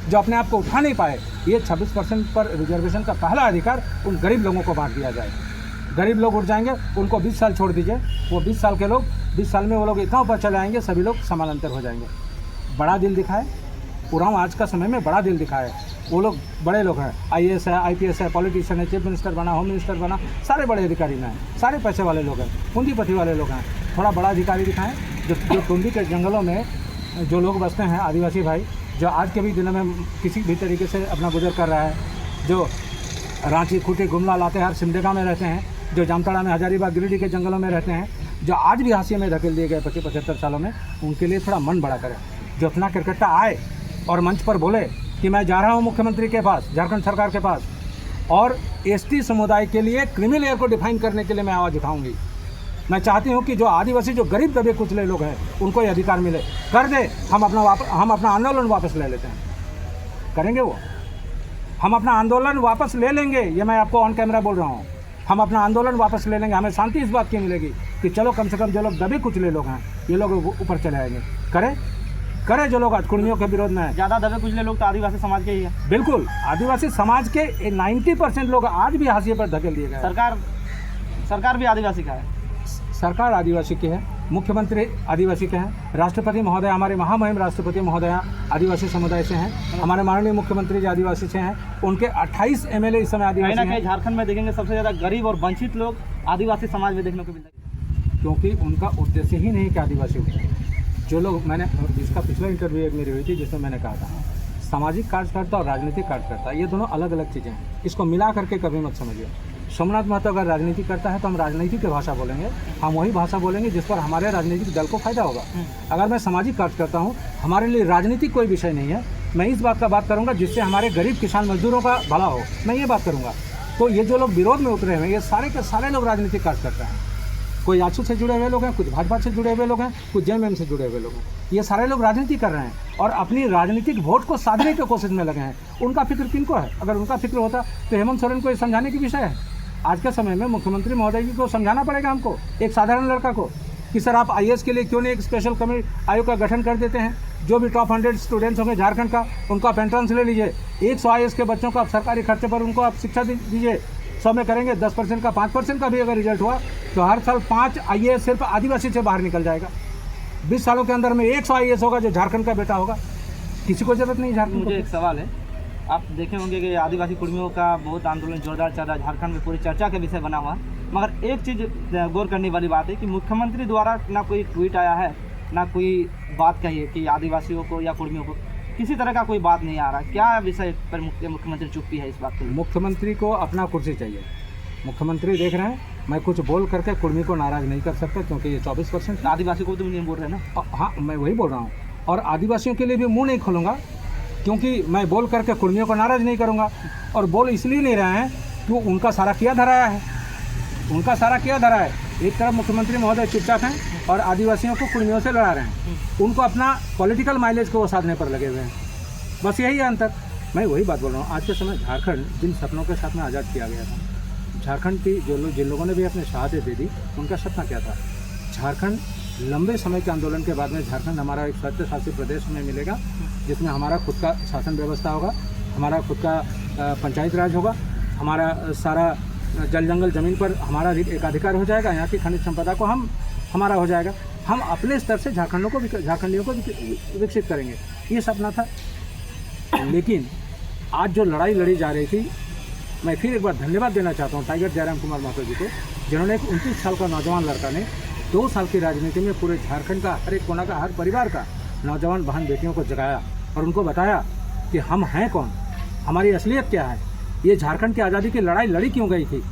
जो अपने आप को उठा नहीं पाए, ये 26% पर रिजर्वेशन का पहला अधिकार उन गरीब लोगों को बांट दिया जाए। गरीब लोग उठ जाएंगे, उनको 20 साल छोड़ दीजिए, वो 20 साल के लोग 20 साल में वो लोग इतना ऊपर चले आएंगे, सभी लोग समानांतर हो जाएंगे। बड़ा दिल दिखाए, उरांव आज का समय में बड़ा दिल दिखाए। वो लोग बड़े लोग हैं, IAS है, IPS है, पॉलिटिशियन है, चीफ मिनिस्टर बना, होम मिनिस्टर बना, सारे बड़े अधिकारी में हैं, सारे पैसे वाले लोग हैं, पूंजीपति वाले लोग हैं। थोड़ा बड़ा अधिकारी दिखाएं। जो टुंडी के जंगलों में जो लोग बसते हैं, आदिवासी भाई, जो आज के भी दिनों में किसी भी तरीके से अपना गुजर कर रहा है, जो रांची, खूंटी, गुमला, लातेहार, सिमडेगा में रहते हैं, जो जामताड़ा में, हजारीबाग, गिरिडीह के जंगलों में रहते हैं, जो आज भी हाशिए में धकेल दिए गए 25-75 सालों में, उनके लिए थोड़ा मन बड़ा करें। जो अपना क्रिकेटा आए और मंच पर बोले कि मैं जा रहा हूँ मुख्यमंत्री के पास, झारखंड सरकार के पास, और ST समुदाय के लिए क्रीमी लेयर को डिफाइन करने के लिए मैं आवाज़ उठाऊंगी। मैं चाहती हूँ कि जो आदिवासी, जो गरीब दबे कुचले लोग हैं, उनको ये अधिकार मिले। कर दे, हम अपना आंदोलन वापस ले लेते हैं। करेंगे वो, हम अपना आंदोलन वापस ले लेंगे। ये मैं आपको ऑन कैमरा बोल रहा हूँ, हम अपना आंदोलन वापस ले लेंगे। हमें शांति इस बात की मिलेगी कि चलो कम से कम जो लोग दबे कुचले लोग हैं, ये लोग ऊपर चले आएंगे। करें जो लोग आज कुर्मियों के विरोध में हैं। ज़्यादा दबे कुचले लोग तो आदिवासी समाज के ही है। बिल्कुल, आदिवासी समाज के 90% लोग आज भी हाशिए पर धकेल दिए गए। सरकार भी आदिवासी का है। सरकार आदिवासी की है, मुख्यमंत्री आदिवासी के हैं, राष्ट्रपति महोदय, हमारे महामहिम राष्ट्रपति महोदय आदिवासी समुदाय से हैं, हमारे माननीय मुख्यमंत्री जी आदिवासी से हैं, उनके 28 MLA इस समय आदिवासी हैं। कहीं झारखंड में देखेंगे सबसे ज़्यादा गरीब और वंचित लोग आदिवासी समाज में देखने को मिलता है, क्योंकि उनका उद्देश्य ही नहीं कि आदिवासी हो। जो लोग, मैंने इसका पिछला इंटरव्यू एक मेरी हुई थी जिसमें मैंने कहा था सामाजिक कार्यकर्ता और राजनीतिक कार्यकर्ता ये दोनों अलग अलग चीज़ें हैं, इसको मिला करके कभी मत समझिए। सोमनाथ महतो अगर राजनीति करता है तो हम राजनीति की भाषा बोलेंगे, हम वही भाषा बोलेंगे जिस पर हमारे राजनीतिक दल को फायदा होगा। अगर मैं सामाजिक कार्य करता हूँ, हमारे लिए राजनीतिक कोई विषय नहीं है, मैं इस बात का बात करूँगा जिससे हमारे गरीब किसान मजदूरों का भला हो, मैं ये बात करूँगा। तो ये जो लोग विरोध में उतरे हुए हैं, ये सारे के सारे लोग राजनीतिक कार्य करते हैं। कोई आजसू से जुड़े हुए लोग हैं, कुछ भाजपा से जुड़े हुए लोग हैं, कुछ JMM से जुड़े हुए लोग हैं। ये सारे लोग राजनीति कर रहे हैं और अपनी राजनीतिक वोट को साधने की कोशिश में लगे हैं। उनका फिक्र किनको है? अगर उनका फिक्र होता तो हेमंत सोरेन को ये समझाने की विषय है। आज के समय में मुख्यमंत्री महोदय जी को समझाना पड़ेगा हमको, एक साधारण लड़का को, कि सर आप IAS के लिए क्यों नहीं एक स्पेशल कमेटी आयोग का गठन कर देते हैं। जो भी टॉप 100 स्टूडेंट्स होंगे झारखंड का, उनका आप एंट्रेंस ले लीजिए। 100 IAS के बच्चों को आप सरकारी खर्चे पर उनको आप शिक्षा दीजिए। 100 में करेंगे 10% का, 5% का भी अगर रिजल्ट हुआ तो हर साल 5 IAS सिर्फ आदिवासी से बाहर निकल जाएगा। 20 सालों के अंदर में 100 IAS होगा जो झारखंड का बेटा होगा। किसी को जरूरत नहीं झारखंड। मुझे एक सवाल है, आप देखे होंगे कि आदिवासी कुर्मियों का बहुत आंदोलन जोरदार चल रहा है, झारखंड में पूरी चर्चा का विषय बना हुआ है। मगर एक चीज़ गौर करने वाली बात है कि मुख्यमंत्री द्वारा ना कोई ट्वीट आया है, ना कोई बात कही है कि आदिवासियों को या कुर्मियों को किसी तरह का कोई बात नहीं आ रहा। क्या विषय पर मुख्यमंत्री चुप्पी है इस बात के लिए? मुख्यमंत्री को अपना कुर्सी चाहिए। मुख्यमंत्री देख रहे हैं, मैं कुछ बोल करके कुर्मी को नाराज़ नहीं कर सकता, क्योंकि ये 24% आदिवासी को तो नहीं बोल रहे ना। हाँ, मैं वही बोल रहा हूँ। और आदिवासियों के लिए भी मुंह नहीं खोलूँगा, क्योंकि मैं बोल करके कुर्मियों को नाराज़ नहीं करूँगा। और बोल इसलिए नहीं रहे हैं कि उनका सारा किया धराया है, उनका सारा किया धरा है। एक तरफ मुख्यमंत्री महोदय चुपचाप हैं और आदिवासियों को कुर्मियों से लड़ा रहे हैं। उनको अपना पॉलिटिकल माइलेज को वो साधने पर लगे हुए हैं, बस यही है अंतर। मैं वही बात बोल रहा हूँ। आज के समय झारखंड जिन सपनों के साथ में आज़ाद किया गया था, झारखंड की जिन लोगों ने भी अपनी शहादत दे दी, उनका सपना क्या था? झारखंड लंबे समय के आंदोलन के बाद में झारखंड हमारा एक स्वायत्तशासित प्रदेश में मिलेगा, जिसमें हमारा खुद का शासन व्यवस्था होगा, हमारा खुद का पंचायत राज होगा, हमारा सारा जल जंगल ज़मीन पर हमारा एकाधिकार हो जाएगा, यहाँ की खनिज संपदा को हमारा हो जाएगा। हम अपने स्तर से झारखंडियों को विकसित करेंगे, ये सपना था। लेकिन आज जो लड़ाई लड़ी जा रही थी, मैं फिर एक बार धन्यवाद देना चाहता हूँ टाइगर जयराम कुमार महतो जी को, जिन्होंने एक 29 साल का नौजवान लड़का ने 2 साल की राजनीति में पूरे झारखंड का हर एक कोना का, हर परिवार का नौजवान बहन बेटियों को जगाया और उनको बताया कि हम हैं कौन, हमारी असलियत क्या है, ये झारखंड की आज़ादी की लड़ाई लड़ी क्यों गई थी।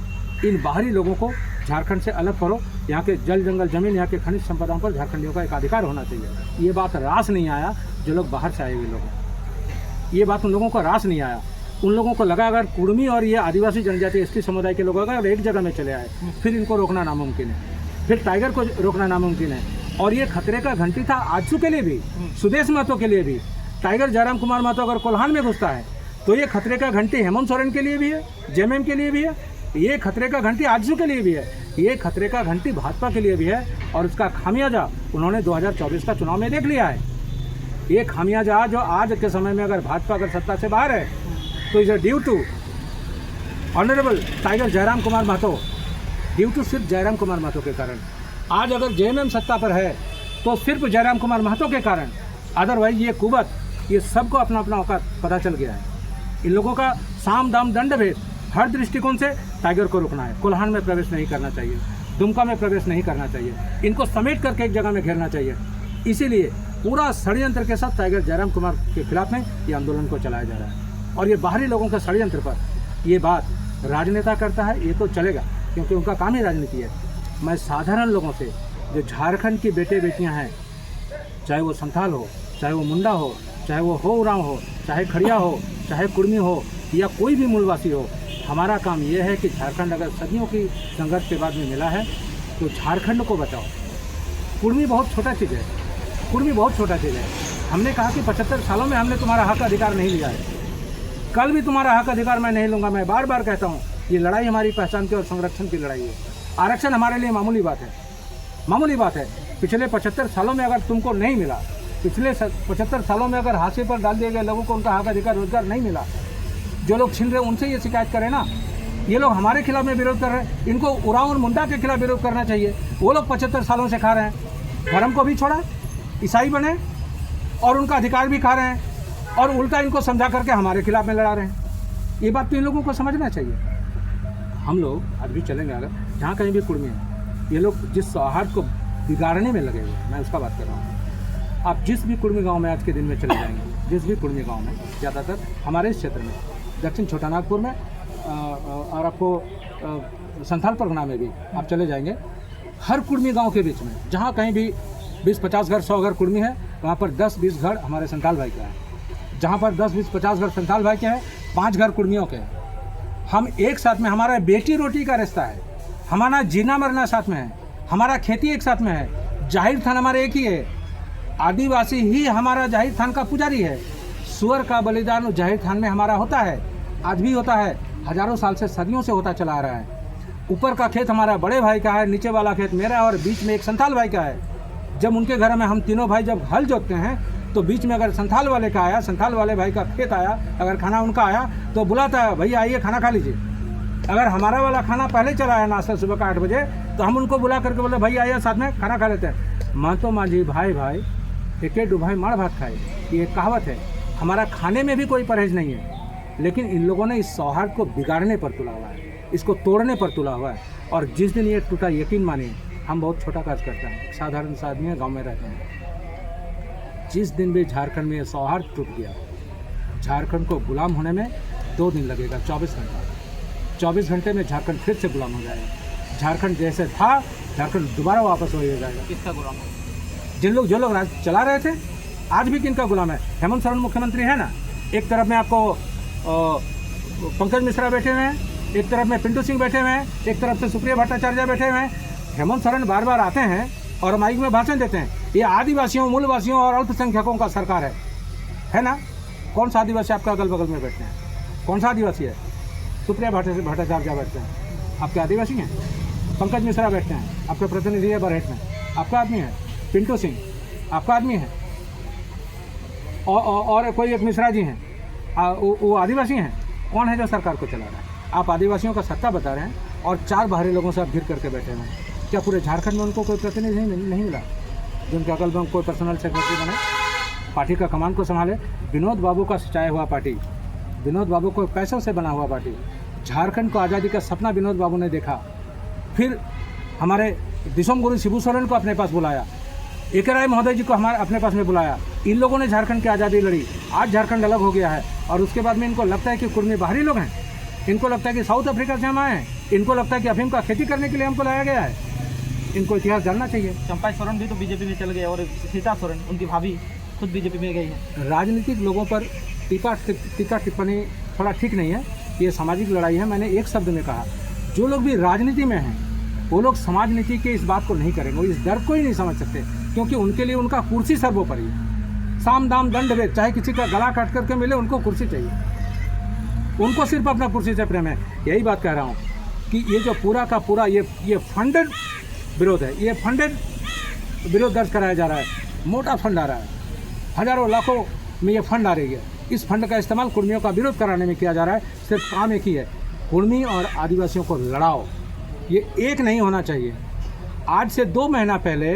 इन बाहरी लोगों को झारखंड से अलग करो, यहाँ के जल जंगल ज़मीन, यहाँ के खनिज संपदाओं पर झारखंडियों का एक अधिकार होना चाहिए। ये बात रास नहीं आया जो लोग बाहर से आए हुए लोग, ये बात उन लोगों को रास नहीं आया। उन लोगों को लगा अगर कुर्मी और ये आदिवासी जनजाति ST समुदाय के लोग अगर एक जगह में चले आए, फिर इनको रोकना नामुमकिन है, फिर टाइगर को रोकना नामुमकिन है। और ये खतरे का घंटी था आजसू के लिए भी, सुदेश महतो के लिए भी। टाइगर जयराम कुमार महतो अगर कोल्हान में घुसता है तो ये खतरे का घंटी हेमंत सोरेन के लिए भी है, जेएमएम के लिए भी है, ये खतरे का घंटी आजसू के लिए भी है, ये खतरे का घंटी भाजपा के लिए भी है। और उसका खामियाजा उन्होंने 2024 का चुनाव में देख लिया है। ये खामियाजा जो आज के समय में अगर भाजपा अगर सत्ता से बाहर है तो is due to honourable tiger Jairam Kumar Mahato, due to सिर्फ जयराम कुमार महतो के कारण। आज अगर जेएमएम सत्ता पर है तो सिर्फ जयराम कुमार महतो के कारण, अदरवाइज ये कुवत, ये सबको अपना अपना औकात पता चल गया है। इन लोगों का साम दाम दंड भेद हर दृष्टिकोण से टाइगर को रुकना है। कोल्हान में प्रवेश नहीं करना चाहिए, दुमका में प्रवेश नहीं करना चाहिए, इनको समेट करके एक जगह में घेरना चाहिए। इसीलिए पूरा षड्यंत्र के साथ टाइगर जयराम कुमार के खिलाफ में ये आंदोलन को चलाया जा रहा है। और ये बाहरी लोगों के षड्यंत्र पर ये बात राजनेता करता है, ये तो चलेगा क्योंकि उनका काम ही राजनीति है। मैं साधारण लोगों से, जो झारखंड की बेटे बेटियां हैं, चाहे वो संथाल हो, चाहे वो मुंडा हो, चाहे वो हो उरांव हो, चाहे खड़िया हो, चाहे कुर्मी हो या कोई भी मूलवासी हो, हमारा काम ये है कि झारखंड अगर सदियों की संघर्ष के बाद में मिला है तो झारखंड को बचाओ। कुर्मी बहुत छोटा चीज़ है, कुर्मी बहुत छोटा चीज़ है। हमने कहा कि 75 सालों में हमने तुम्हारा हक अधिकार नहीं लिया है, कल भी तुम्हारा हक अधिकार मैं नहीं लूँगा। मैं बार बार कहता हूँ, ये लड़ाई हमारी पहचान की और संरक्षण की लड़ाई है। आरक्षण हमारे लिए मामूली बात है, मामूली बात है। पिछले 75 सालों में अगर तुमको नहीं मिला, पिछले 75 सालों में अगर हाशिए पर डाल दिए गए लोगों को उनका हक अधिकार रोजगार नहीं मिला, जो लोग छीन रहे उनसे ये शिकायत करें ना। ये लोग हमारे खिलाफ में विरोध कर रहे हैं, इनको उरांव और मुंडा के खिलाफ विरोध करना चाहिए। वो लोग 75 सालों से खा रहे हैं, धर्म को भी छोड़ा, ईसाई बने और उनका अधिकार भी खा रहे हैं, और उल्टा इनको समझा करके हमारे खिलाफ में लड़ा रहे हैं। ये बात तो इन लोगों को समझना चाहिए। हम लोग आज भी चलेंगे, अगर जहाँ कहीं भी कुर्मी है, ये लोग जिस सौहार्द को बिगाड़ने में लगे हुए, मैं उसका बात कर रहा हूँ। आप जिस भी कुर्मी गांव में आज के दिन में चले जाएंगे, जिस भी कुर्मी गांव में, ज़्यादातर हमारे इस क्षेत्र में, दक्षिण छोटानागपुर में और आपको संथाल परगना में भी आप चले जाएंगे, हर कुर्मी गांव के बीच में जहाँ कहीं भी 20-50 घर, 100 घर कुर्मी है, वहाँ पर 10-20 घर हमारे संथाल भाई के हैं। जहाँ पर 10-20-50 घर संथाल भाई के हैं, 5 घर कुर्मियों के हैं। हम एक साथ में, हमारा बेटी रोटी का रिश्ता है, हमारा जीना मरना साथ में है, हमारा खेती एक साथ में है, जाहिर थान हमारे एक ही है, आदिवासी ही हमारा जाहिर थान का पुजारी है। सुअर का बलिदान जाहिर थान में हमारा होता है, आज भी होता है, हजारों साल से, सदियों से होता चला आ रहा है। ऊपर का खेत हमारा बड़े भाई का है, नीचे वाला खेत मेरा और बीच में एक संथाल भाई का है। जब उनके घर में हम तीनों भाई जब हल जोतते हैं तो बीच में अगर संथाल वाले का आया, संथाल वाले भाई का खेत आया, अगर खाना उनका आया तो बुलाता है, भैया आइए खाना खा लीजिए। अगर हमारा वाला खाना पहले चला है नाश्ता सुबह का 8 बजे, तो हम उनको बुला करके बोले भैया आइए साथ में खाना खा लेते हैं। महतो मांझी भाई भाई एके डुभाई माड़ भात खाए, ये कहावत है। हमारा खाने में भी कोई परहेज नहीं है, लेकिन इन लोगों ने इस सौहार्द को बिगाड़ने पर तुला हुआ है, इसको तोड़ने पर तुला हुआ है। और जिस दिन ये टूटा, यकीन मानिए, हम बहुत छोटा काज करते हैं, साधारण सा आदमी है, गाँव में रहते हैं। जिस दिन भी झारखंड में सौहार्द टूट गया, झारखंड को गुलाम होने में 2 दिन लगेगा, 24 घंटा। 24 घंटे में झारखंड फिर से गुलाम हो जाएगा। झारखंड जैसे था, झारखंड दोबारा वापस हो जाएगा। किसका गुलाम है? जो लोग राज चला रहे थे, आज भी किनका गुलाम है? हेमंत सोरेन मुख्यमंत्री है ना, एक तरफ में आपको पंकज मिश्रा बैठे हुए हैं, एक तरफ में पिंटू सिंह बैठे हुए हैं, एक तरफ से सुप्रिया भट्टाचार्य बैठे हुए हैं। हेमंत सोरेन बार बार आते हैं और माइक में भाषण देते हैं, ये आदिवासियों, मूलवासियों और अल्पसंख्यकों का सरकार है ना। कौन सा आदिवासी आपका अगल बगल में बैठते हैं? कौन सा आदिवासी है? सुप्रिया भट्टाचार्य बैठते हैं, आपके आदिवासी हैं। पंकज मिश्रा बैठते हैं, आपके प्रतिनिधि है बरहेट में, आपका आदमी है। पिंटू सिंह आपका आदमी है, और कोई एक मिश्रा जी हैं, वो आदिवासी हैं। कौन है जो सरकार को चला रहा है? आप आदिवासियों का सत्ता बता रहे हैं और 4 बाहरी लोगों से आप घिर करके बैठे हुए हैं। क्या पूरे झारखंड में उनको कोई प्रतिनिधि नहीं मिला जिनके अगल बगल कोई पर्सनल सेक्रेटरी बने, पार्टी का कमान को संभाले? विनोद बाबू का सचाया हुआ पार्टी, विनोद बाबू को पैसों से बना हुआ पार्टी। झारखंड को आज़ादी का सपना विनोद बाबू ने देखा, फिर हमारे दिसोम गुरु शिबू सोरेन को अपने पास बुलाया, एके राय महोदय जी को हमारे अपने पास में बुलाया। इन लोगों ने झारखंड की आज़ादी लड़ी, आज झारखंड अलग हो गया है। और उसके बाद में इनको लगता है कि कुर्मी बाहरी लोग हैं, इनको लगता है कि साउथ अफ्रीका से हम आए हैं, इनको लगता है कि अफीम का खेती करने के लिए हमको लाया गया है। इनको इतिहास जानना चाहिए। चंपा सोरेन भी तो बीजेपी में चल गए और सीता सोरेन, उनकी भाभी खुद बीजेपी में गई है। राजनीतिक लोगों पर टीका टिप्पणी थोड़ा ठीक नहीं है, ये सामाजिक लड़ाई है। मैंने एक शब्द में कहा, जो लोग भी राजनीति में हैं वो लोग समाज नीति के इस बात को नहीं करेंगे, वो इस दर्द को ही नहीं समझ सकते। क्योंकि उनके लिए उनका कुर्सी सर्वोपरि है। साम दाम दंड भेद, चाहे किसी का गला काट करके मिले, उनको कुर्सी चाहिए। उनको सिर्फ अपना कुर्सी से प्रेम है। यही बात कह रहा हूँ कि ये जो पूरा का पूरा ये फंडेड विरोध है, ये फंडेड विरोध दर्ज कराया जा रहा है। मोटा फंड आ रहा है, हजारों लाखों में ये फंड आ रही है। इस फंड का इस्तेमाल कुर्मियों का विरोध कराने में किया जा रहा है। सिर्फ काम एक ही है, कुर्मी और आदिवासियों को लड़ाओ। ये एक नहीं होना चाहिए। आज से 2 महीना पहले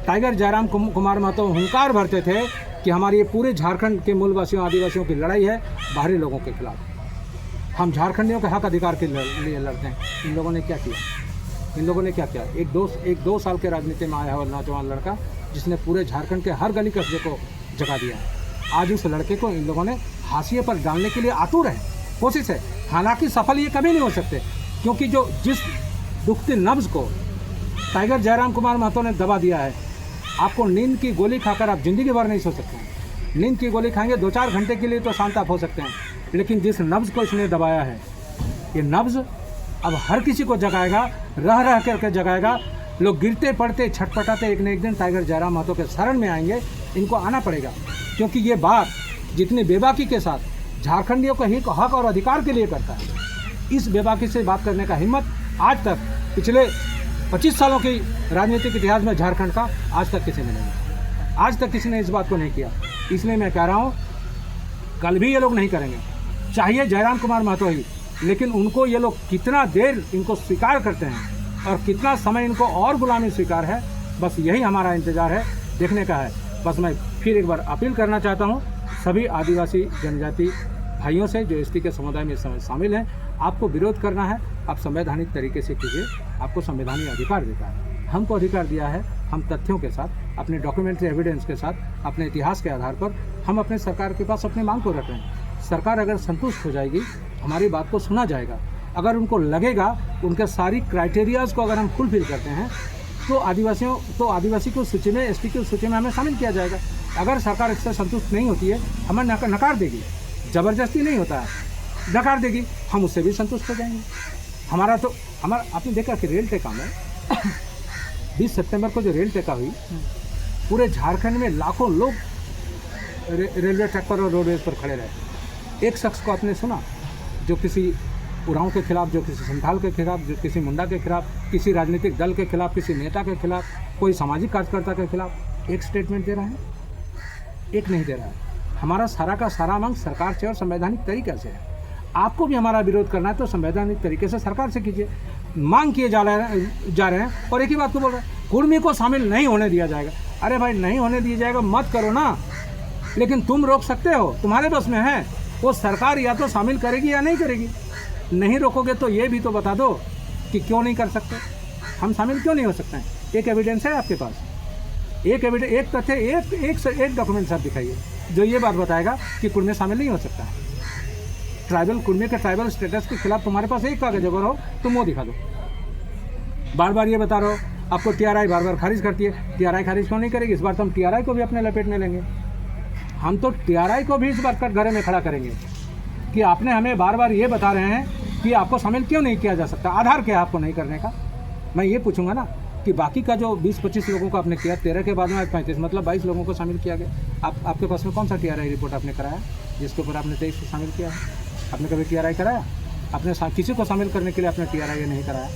टाइगर जयराम कुमार महतो हुंकार भरते थे कि हमारी ये पूरे झारखंड के मूलवासियों आदिवासियों की लड़ाई है बाहरी लोगोों के खिलाफ। हम झारखंडियों के हक अधिकार के लिए लड़ते हैं। इन लोगों ने क्या किया? इन लोगों ने क्या किया? एक दो साल के राजनीति में आया हुआ नौजवान लड़का जिसने पूरे झारखंड के हर गली कस्बे को जगा दिया है। आज उस लड़के को इन लोगों ने हाशिए पर डालने के लिए आतुर है, कोशिश है। हालांकि सफल ये कभी नहीं हो सकते, क्योंकि जिस दुखती नब्ज को टाइगर जयराम कुमार महतो ने दबा दिया है, आपको नींद की गोली खाकर आप जिंदगी भर नहीं सो सकते हैं। नींद की गोली खाएंगे 2-4 घंटे के लिए तो शांत आप हो सकते हैं, लेकिन जिस नब्ज को इसने दबाया है, ये नब्ज अब हर किसी को जगाएगा, रह रह करके जगाएगा। लोग गिरते पड़ते छटपटाते एक न एक दिन टाइगर जयराम महतो के शरण में आएंगे। इनको आना पड़ेगा, क्योंकि ये बात जितनी बेबाकी के साथ झारखंडियों का हक और अधिकार के लिए करता है, इस बेबाकी से बात करने का हिम्मत आज तक पिछले 25 सालों की राजनीतिक इतिहास में झारखंड का आज तक किसी ने नहीं, आज तक किसी ने इस बात को नहीं किया। इसलिए मैं कह रहा हूँ, कल भी ये लोग नहीं करेंगे, चाहिए जयराम कुमार महतो ही, लेकिन उनको ये लोग कितना देर इनको स्वीकार करते हैं और कितना समय इनको और गुलामी स्वीकार है, बस यही हमारा इंतज़ार है, देखने का है। बस मैं फिर एक बार अपील करना चाहता हूँ सभी आदिवासी जनजाति भाइयों से जो एसटी के समुदाय में शामिल हैं, आपको विरोध करना है, आप संवैधानिक तरीके से कीजिए। आपको संवैधानिक अधिकार देता है, हमको अधिकार दिया है। हम तथ्यों के साथ, अपने डॉक्यूमेंट्री एविडेंस के साथ, अपने इतिहास के आधार पर हम अपने सरकार के पास अपनी मांग को रख रहे हैं। सरकार अगर संतुष्ट हो जाएगी, हमारी बात को सुना जाएगा। अगर उनको लगेगा उनके सारी क्राइटेरियाज़ को अगर हम फुलफिल करते हैं तो आदिवासी को सूची में, एसटी की सूची में हमें शामिल किया जाएगा। अगर सरकार इससे संतुष्ट नहीं होती है, हमें नकार देगी, ज़बरदस्ती नहीं होता है, नकार देगी, हम उससे भी संतुष्ट हो जाएंगे। हमारा आपने देखा कि रेल टेका में 20 सितंबर को जो रेल टेका हुई, पूरे झारखंड में लाखों लोग रेलवे ट्रैक पर और रोडवेज पर खड़े रहे। एक शख्स को आपने सुना जो किसी उरांव के खिलाफ, जो किसी संथाल के खिलाफ, जो किसी मुंडा के खिलाफ, किसी राजनीतिक दल के खिलाफ, किसी नेता के खिलाफ, कोई सामाजिक कार्यकर्ता के खिलाफ एक स्टेटमेंट दे रहा है? एक नहीं दे रहा है। हमारा सारा का सारा मांग सरकार से और संवैधानिक तरीके से है। आपको भी हमारा विरोध करना है तो संवैधानिक तरीके से सरकार से कीजिए। मांग किए जा रहे हैं और एक ही बात को बोल रहे हैं, कुर्मी को शामिल नहीं होने दिया जाएगा। अरे भाई, नहीं होने दिया जाएगा मत करो ना, लेकिन तुम रोक सकते हो, तुम्हारे बस में है। वो सरकार या तो शामिल करेगी या नहीं करेगी। नहीं रोकोगे तो ये भी तो बता दो कि क्यों नहीं कर सकते, हम शामिल क्यों नहीं हो सकते हैं। एक एविडेंस है आपके पास, एक तथ्य, एक डॉक्यूमेंट आप दिखाइए जो ये बात बताएगा कि कुर्मी शामिल नहीं हो सकता है। कुर्मी के ट्राइबल स्टेटस के खिलाफ तुम्हारे पास एक कागज अगर हो, तुम वो दिखा दो। बार बार ये बता रहे हो, आपको टीआरआई बार बार खारिज करती है। टीआरआई खारिज क्यों नहीं करेगी? इस बार तो हम टीआरआई को भी अपने लपेट में लेंगे। हम तो टीआरआई को भी इस बार कटघरे में खड़ा करेंगे कि आपने हमें बार बार ये बता रहे हैं कि आपको शामिल क्यों नहीं किया जा सकता, आधार क्या है आपको नहीं करने का। मैं ये पूछूंगा ना कि बाकी का जो 20-25 लोगों को आपने किया, 13 के बाद में 35, मतलब 22 लोगों को शामिल किया गया। आपके पास में कौन सा टीआरआई रिपोर्ट आपने कराया जिसके ऊपर आपने 23 को शामिल किया है? आपने कभी टीआरआई कराया? आपने किसी को शामिल करने के लिए आपने टीआरआई नहीं कराया।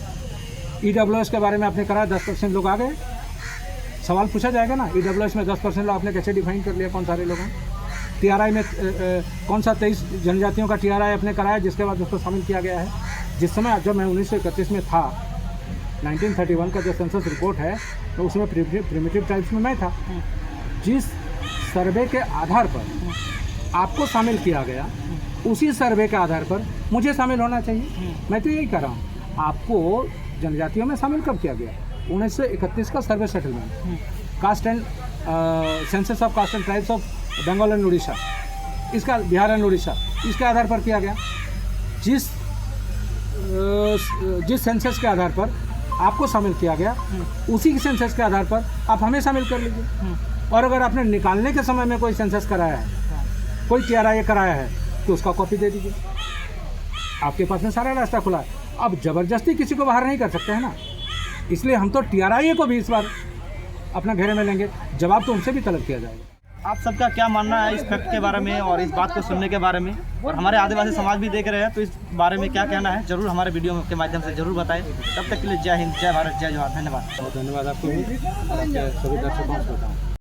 ईडब्ल्यूएस के बारे में आपने कराया, 10% लोग आ गए, सवाल पूछा जाएगा ना, ईडब्ल्यूएस में 10% लोग आपने कैसे डिफाइन कर लिया, कौन सारे लोग हैं? टीआरआई में कौन सा 23 जनजातियों का टीआरआई आपने कराया जिसके बाद उसको शामिल किया गया है? जिस समय जब मैं 1931 में था, 1931 का जो सेंसस रिपोर्ट है, तो उसमें प्रिमिटिव ट्राइब्स में मैं था। जिस सर्वे के आधार पर आपको शामिल किया गया, उसी सर्वे के आधार पर मुझे शामिल होना चाहिए। मैं तो यही कर रहा हूँ। आपको जनजातियों में शामिल कब किया गया? 1931 का survey settlement, caste and census of caste and tribes of Bengal and Orissa, इसका बिहार एंड उड़ीसा, इसके आधार पर किया गया। जिस सेंसस के आधार पर आपको शामिल किया गया, उसी सेंसस के आधार पर आप हमें शामिल कर लीजिए। और अगर आपने निकालने के समय में कोई सेंसस कराया है, कोई टीआरआई कराया है, तो उसका कॉपी दे दीजिए। आपके पास में सारा रास्ता खुला है। अब ज़बरदस्ती किसी को बाहर नहीं कर सकते हैं ना, इसलिए हम तो टीआरआई को भी इस बार अपना घेरे में लेंगे, जवाब तो उनसे भी तलब किया जाएगा। आप सबका क्या मानना है इस फैक्ट के बारे में और इस बात को सुनने के बारे में, और हमारे आदिवासी समाज भी देख रहे हैं तो इस बारे में क्या कहना है जरूर हमारे वीडियो के माध्यम से जरूर बताएं। तब तक के लिए जय हिंद, जय भारत, जय जवाहर। धन्यवाद। बहुत धन्यवाद आपको भी और आपके सभी दर्शकों को।